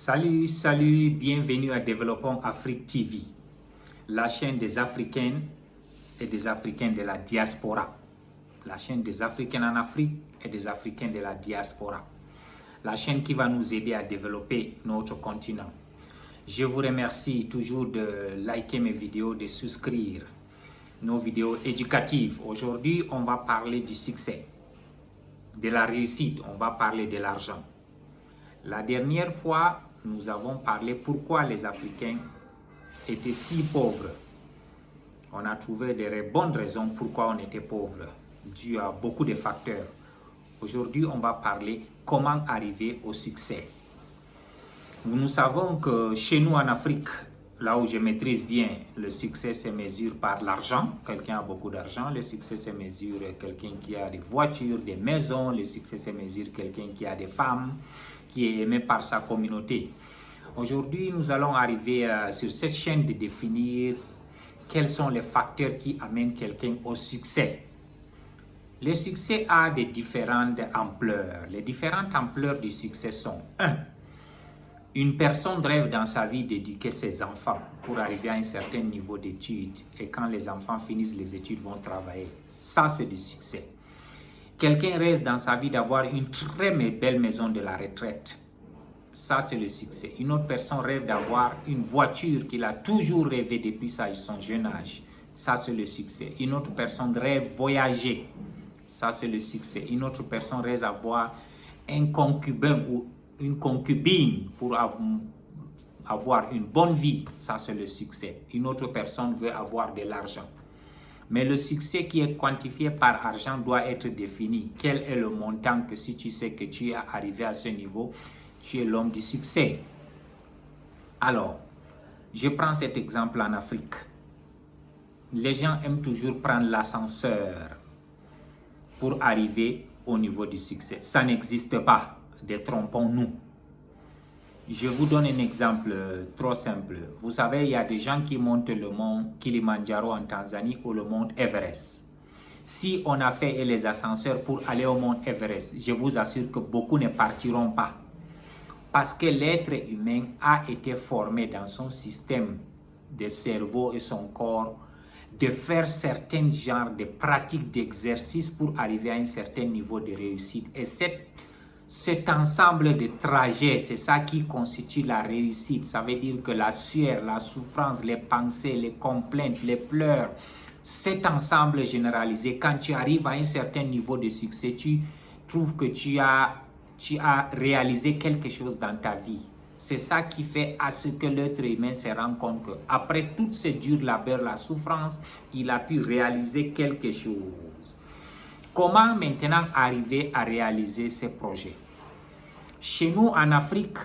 Salut, bienvenue à Développons Afrique TV, la chaîne des Africaines et des Africains de la diaspora. La chaîne des Africains en Afrique et des Africains de la diaspora. La chaîne qui va nous aider à développer notre continent. Je vous remercie toujours de liker mes vidéos, de souscrire nos vidéos éducatives. Aujourd'hui, on va parler du succès, de la réussite, on va parler de l'argent. La dernière fois, nous avons parlé pourquoi les Africains étaient si pauvres. On a trouvé des bonnes raisons pourquoi on était pauvres, dû à beaucoup de facteurs. Aujourd'hui, on va parler comment arriver au succès. Nous savons que chez nous en Afrique, là où je maîtrise bien, le succès se mesure par l'argent. Quelqu'un a beaucoup d'argent. Le succès se mesure quelqu'un qui a des voitures, des maisons. Le succès se mesure quelqu'un qui a des femmes, qui est aimé par sa communauté. Aujourd'hui, nous allons arriver sur cette chaîne de définir quels sont les facteurs qui amènent quelqu'un au succès. Le succès a des différentes ampleurs. Les différentes ampleurs du succès sont 1. Une personne rêve dans sa vie d'éduquer ses enfants pour arriver à un certain niveau d'études. Et quand les enfants finissent les études, vont travailler. Ça, c'est du succès. Quelqu'un rêve dans sa vie d'avoir une très belle maison de la retraite. Ça, c'est le succès. Une autre personne rêve d'avoir une voiture qu'il a toujours rêvé depuis son jeune âge. Ça, c'est le succès. Une autre personne rêve voyager. Ça, c'est le succès. Une autre personne rêve d'avoir un concubin ou une concubine pour avoir une bonne vie. Ça, c'est le succès. Une autre personne veut avoir de l'argent. Mais le succès qui est quantifié par argent doit être défini. Quel est le montant que si tu sais que tu es arrivé à ce niveau, tu es l'homme du succès. Alors, je prends cet exemple en Afrique. Les gens aiment toujours prendre l'ascenseur pour arriver au niveau du succès. Ça n'existe pas. Détrompons-nous. Je vous donne un exemple trop simple. Vous savez, il y a des gens qui montent le mont Kilimandjaro en Tanzanie ou le mont Everest. Si on a fait les ascenseurs pour aller au mont Everest, je vous assure que beaucoup ne partiront pas. Parce que l'être humain a été formé dans son système de cerveau et son corps de faire certains genres de pratiques d'exercice pour arriver à un certain niveau de réussite. Et cet ensemble de trajets, c'est ça qui constitue la réussite. Ça veut dire que la sueur, la souffrance, les pensées, les complaintes, les pleurs, cet ensemble généralisé, quand tu arrives à un certain niveau de succès, tu trouves que tu as réalisé quelque chose dans ta vie. C'est ça qui fait à ce que l'être humain se rend compte qu'après tout ce dur labeur, la souffrance, il a pu réaliser quelque chose. Comment maintenant arriver à réaliser ces projets? Chez nous en Afrique,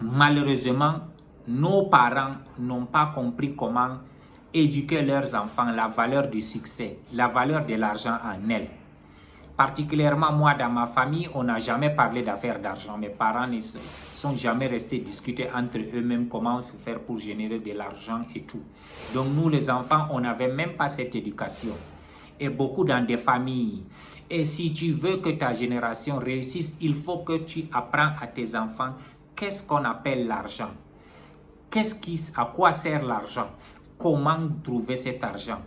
malheureusement, nos parents n'ont pas compris comment éduquer leurs enfants, la valeur du succès, la valeur de l'argent en elle. Particulièrement moi, dans ma famille, on n'a jamais parlé d'affaires d'argent. Mes parents ne sont jamais restés discuter entre eux-mêmes comment faire pour générer de l'argent et tout. Donc nous, les enfants, on n'avait même pas cette éducation. Et beaucoup dans des familles. Et si tu veux que ta génération réussisse, il faut que tu apprends à tes enfants qu'est-ce qu'on appelle l'argent. À quoi sert l'argent? Comment trouver cet argent?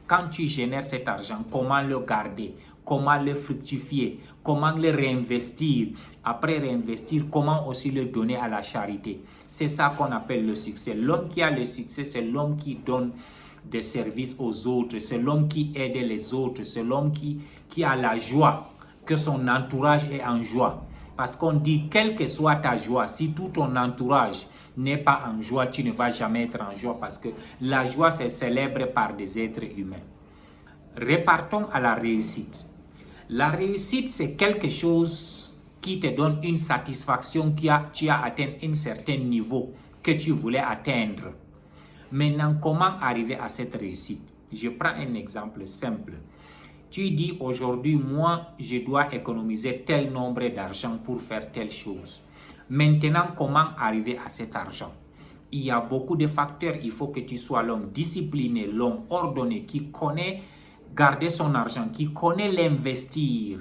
Quand tu génères cet argent, comment le garder? Comment le fructifier? Comment le réinvestir? Après réinvestir, comment aussi le donner à la charité? C'est ça qu'on appelle le succès. L'homme qui a le succès, c'est l'homme qui donne des services aux autres, c'est l'homme qui aide les autres, c'est l'homme qui a la joie, que son entourage est en joie. Parce qu'on dit, quelle que soit ta joie, si tout ton entourage n'est pas en joie, tu ne vas jamais être en joie parce que la joie, c'est célèbre par des êtres humains. Repartons à la réussite. La réussite, c'est quelque chose qui te donne une satisfaction, tu as atteint un certain niveau que tu voulais atteindre. Maintenant, comment arriver à cette réussite? Je prends un exemple simple. Tu dis aujourd'hui, moi, je dois économiser tel nombre d'argent pour faire telle chose. Maintenant, comment arriver à cet argent? Il y a beaucoup de facteurs. Il faut que tu sois l'homme discipliné, l'homme ordonné, qui connaît garder son argent, qui connaît l'investir,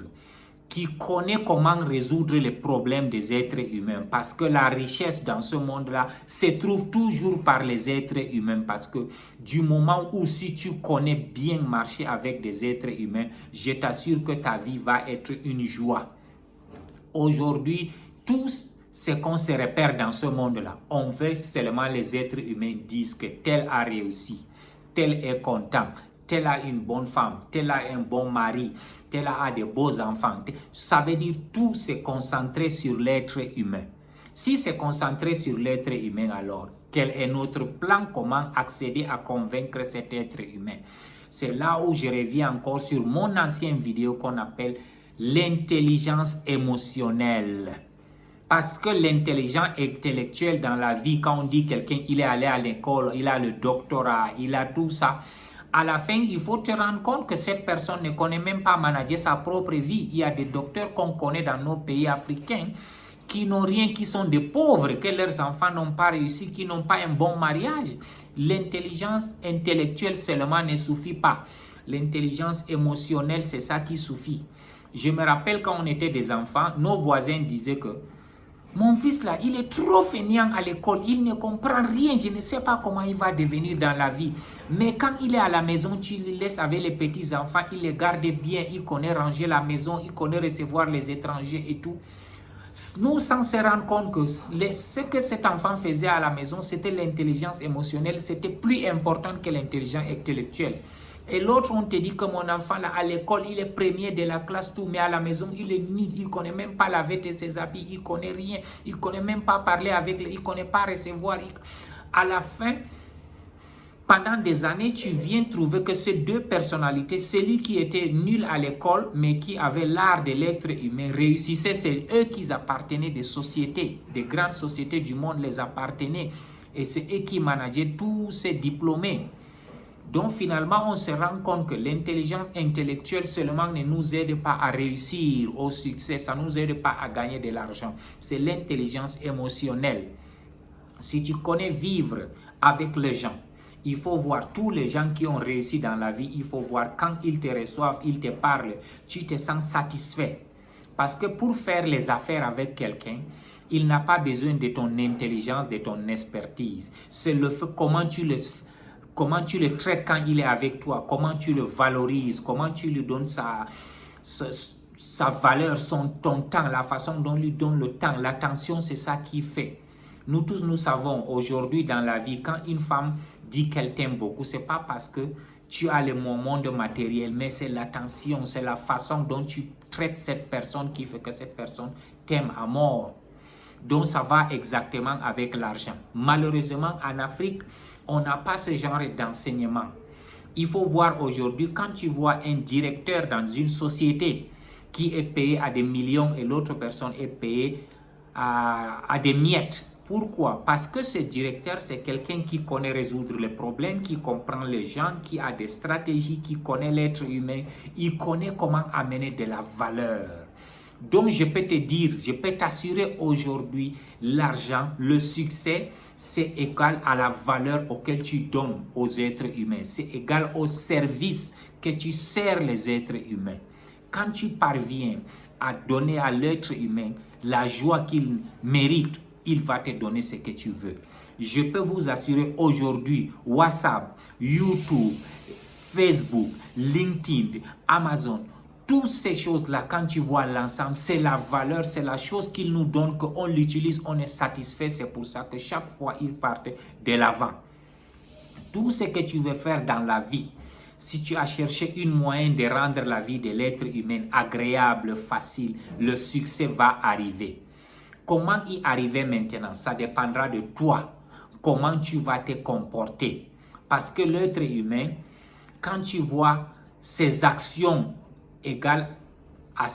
qui connaît comment résoudre les problèmes des êtres humains. Parce que la richesse dans ce monde-là se trouve toujours par les êtres humains. Parce que du moment où si tu connais bien marcher avec des êtres humains, je t'assure que ta vie va être une joie. Aujourd'hui, tous ce qu'on se repère dans ce monde-là, on veut seulement les êtres humains disent que tel a réussi, tel est content, tel a une bonne femme, tel a un bon mari, tel a des beaux enfants. Ça veut dire tout se concentrer sur l'être humain. Si c'est concentré sur l'être humain, alors quel est notre plan? Comment accéder à convaincre cet être humain? C'est là où je reviens encore sur mon ancienne vidéo qu'on appelle l'intelligence émotionnelle. Parce que l'intelligence intellectuelle dans la vie, quand on dit quelqu'un, il est allé à l'école, il a le doctorat, il a tout ça, à la fin, il faut te rendre compte que cette personne ne connaît même pas manager sa propre vie. Il y a des docteurs qu'on connaît dans nos pays africains qui n'ont rien, qui sont des pauvres, que leurs enfants n'ont pas réussi, qui n'ont pas un bon mariage. L'intelligence intellectuelle seulement ne suffit pas. L'intelligence émotionnelle, c'est ça qui suffit. Je me rappelle quand on était des enfants, nos voisins disaient que mon fils là, il est trop fainéant à l'école, il ne comprend rien, je ne sais pas comment il va devenir dans la vie. Mais quand il est à la maison, tu le laisses avec les petits enfants, il les garde bien, il connaît ranger la maison, il connaît recevoir les étrangers et tout. Nous, sans se rendre compte que ce que cet enfant faisait à la maison, c'était l'intelligence émotionnelle, c'était plus important que l'intelligence intellectuelle. Et l'autre, on te dit que mon enfant, là, à l'école, il est premier de la classe, tout, mais à la maison, il est nul, il ne connaît même pas laver ses habits, il ne connaît rien, il ne connaît même pas parler avec les, il ne connaît pas recevoir. À la fin, pendant des années, tu viens trouver que ces deux personnalités, celui qui était nul à l'école, mais qui avait l'art de l'être humain, réussissait, c'est eux qui appartenaient des sociétés, des grandes sociétés du monde les appartenaient. Et c'est eux qui manageaient tous ces diplômés. Donc finalement, on se rend compte que l'intelligence intellectuelle seulement ne nous aide pas à réussir au succès, ça ne nous aide pas à gagner de l'argent. C'est l'intelligence émotionnelle. Si tu connais vivre avec les gens, il faut voir tous les gens qui ont réussi dans la vie, il faut voir quand ils te reçoivent, ils te parlent, tu te sens satisfait. Parce que pour faire les affaires avec quelqu'un, il n'a pas besoin de ton intelligence, de ton expertise. C'est le fait comment tu le traites quand il est avec toi, comment tu le valorises, comment tu lui donnes sa valeur, ton temps, la façon dont il lui donne le temps, l'attention, c'est ça qui fait. Nous tous, nous savons aujourd'hui dans la vie, quand une femme dit qu'elle t'aime beaucoup, c'est pas parce que tu as le monde matériel, mais c'est l'attention, c'est la façon dont tu traites cette personne qui fait que cette personne t'aime à mort. Donc ça va exactement avec l'argent. Malheureusement, en Afrique, on n'a pas ce genre d'enseignement. Il faut voir aujourd'hui, quand tu vois un directeur dans une société qui est payé à des millions et l'autre personne est payée à des miettes. Pourquoi? Parce que ce directeur, c'est quelqu'un qui connaît résoudre les problèmes, qui comprend les gens, qui a des stratégies, qui connaît l'être humain, il connaît comment amener de la valeur. Donc je peux te dire, je peux t'assurer aujourd'hui, l'argent, le succès, c'est égal à la valeur auquel tu donnes aux êtres humains. C'est égal au service que tu sers les êtres humains. Quand tu parviens à donner à l'être humain la joie qu'il mérite, il va te donner ce que tu veux. Je peux vous assurer aujourd'hui, WhatsApp, YouTube, Facebook, LinkedIn, Amazon, toutes ces choses-là, quand tu vois l'ensemble, c'est la valeur, c'est la chose qu'il nous donne, qu'on l'utilise, on est satisfait. C'est pour ça que chaque fois, ils partent de l'avant. Tout ce que tu veux faire dans la vie, si tu as cherché une moyen de rendre la vie de l'être humain agréable, facile, le succès va arriver. Comment y arriver maintenant? Ça dépendra de toi. Comment tu vas te comporter? Parce que l'être humain, quand tu vois ses actions égales à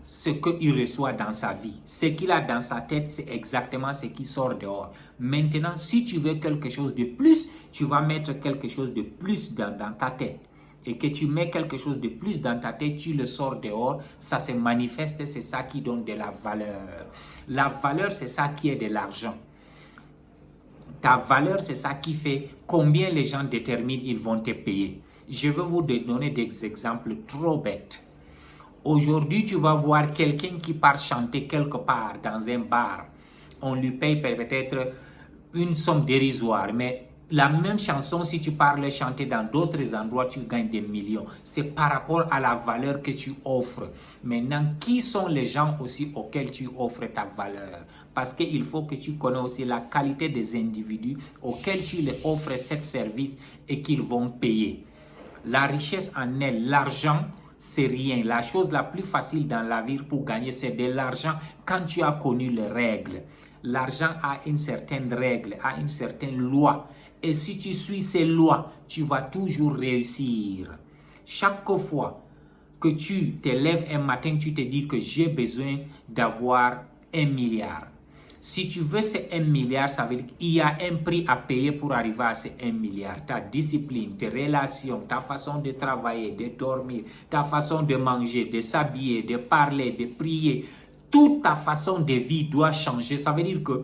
ce qu'il reçoit dans sa vie, ce qu'il a dans sa tête, c'est exactement ce qui sort dehors. Maintenant, si tu veux quelque chose de plus, tu vas mettre quelque chose de plus dans ta tête. Et que tu mets quelque chose de plus dans ta tête, tu le sors dehors, ça se manifeste, c'est ça qui donne de la valeur. La valeur, c'est ça qui est de l'argent. Ta valeur, c'est ça qui fait combien les gens déterminent ils vont te payer. Je vais vous donner des exemples trop bêtes. Aujourd'hui, tu vas voir quelqu'un qui part chanter quelque part dans un bar. On lui paye peut-être une somme dérisoire, mais la même chanson, si tu pars les chanter dans d'autres endroits, tu gagnes des millions. C'est par rapport à la valeur que tu offres. Maintenant, qui sont les gens aussi auxquels tu offres ta valeur? Parce qu'il faut que tu connais aussi la qualité des individus auxquels tu les offres ce service et qu'ils vont payer. La richesse en elle, l'argent, c'est rien. La chose la plus facile dans la vie pour gagner, c'est de l'argent quand tu as connu les règles. L'argent a une certaine règle, a une certaine loi. Et si tu suis ces lois, tu vas toujours réussir. Chaque fois que tu te lèves un matin, tu te dis que j'ai besoin d'avoir 1 milliard. Si tu veux ces 1 milliard, ça veut dire qu'il y a un prix à payer pour arriver à ces 1 milliard. Ta discipline, tes relations, ta façon de travailler, de dormir, ta façon de manger, de s'habiller, de parler, de prier. Toute ta façon de vie doit changer. Ça veut dire que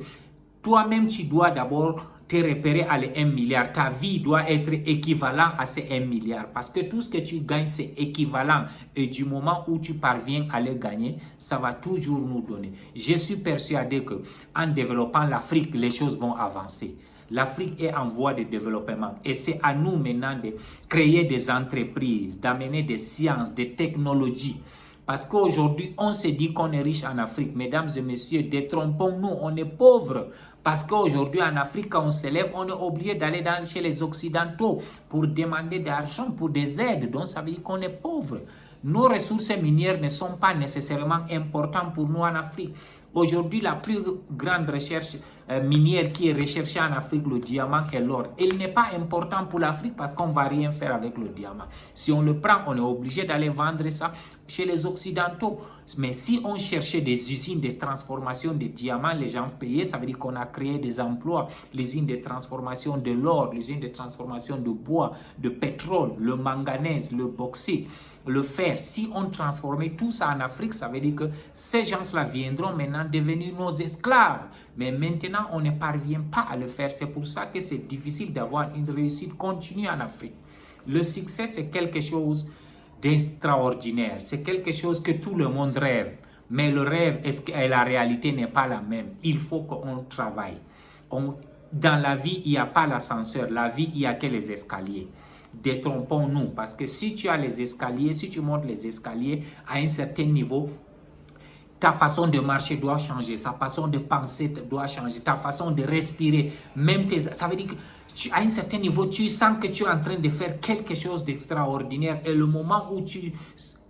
toi-même, tu dois d'abord te repérer à les 1 milliard. Ta vie doit être équivalent à ces 1 milliard. Parce que tout ce que tu gagnes, c'est équivalent. Et du moment où tu parviens à le gagner, ça va toujours nous donner. Je suis persuadé que en développant l'Afrique, les choses vont avancer. L'Afrique est en voie de développement. Et c'est à nous maintenant de créer des entreprises, d'amener des sciences, des technologies. Parce qu'aujourd'hui, on se dit qu'on est riche en Afrique. Mesdames et messieurs, détrompons-nous, on est pauvres. Parce qu'aujourd'hui, en Afrique, quand on se lève, on est obligé d'aller chez les Occidentaux pour demander de l'argent, pour des aides. Donc, ça veut dire qu'on est pauvre. Nos ressources minières ne sont pas nécessairement importantes pour nous en Afrique. Aujourd'hui, la plus grande recherche minière qui est recherchée en Afrique, le diamant et l'or. Il n'est pas important pour l'Afrique parce qu'on ne va rien faire avec le diamant. Si on le prend, on est obligé d'aller vendre ça chez les Occidentaux. Mais si on cherchait des usines de transformation de diamants, les gens payaient, ça veut dire qu'on a créé des emplois. Les usines de transformation de l'or, les usines de transformation de bois, de pétrole, le manganèse, le bauxite, le fer. Si on transformait tout ça en Afrique, ça veut dire que ces gens-là viendront maintenant devenir nos esclaves. Mais maintenant, on ne parvient pas à le faire. C'est pour ça que c'est difficile d'avoir une réussite continue en Afrique. Le succès, c'est quelque chose d'extraordinaire. C'est quelque chose que tout le monde rêve. Mais le rêve et la réalité n'est pas la même. Il faut qu'on travaille. Dans la vie, il n'y a pas l'ascenseur. La vie, il n'y a que les escaliers. Détrompons-nous, parce que si tu as les escaliers, si tu montes les escaliers à un certain niveau, ta façon de marcher doit changer, sa façon de penser doit changer, ta façon de respirer, même ça veut dire que à un certain niveau, tu sens que tu es en train de faire quelque chose d'extraordinaire et le moment où tu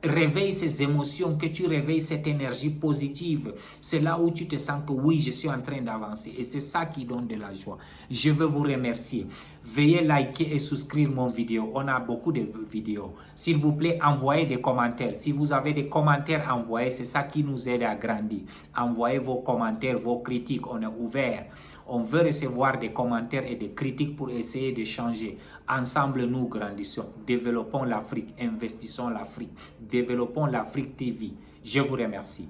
réveilles ces émotions, que tu réveilles cette énergie positive, c'est là où tu te sens que oui, je suis en train d'avancer et c'est ça qui donne de la joie. Je veux vous remercier. Veuillez liker et souscrire mon vidéo. On a beaucoup de vidéos. S'il vous plaît, envoyez des commentaires. Si vous avez des commentaires, envoyez. C'est ça qui nous aide à grandir. Envoyez vos commentaires, vos critiques. On est ouvert. On veut recevoir des commentaires et des critiques pour essayer de changer. Ensemble, nous grandissons. Développons l'Afrique. Investissons l'Afrique. Développons l'Afrique TV. Je vous remercie.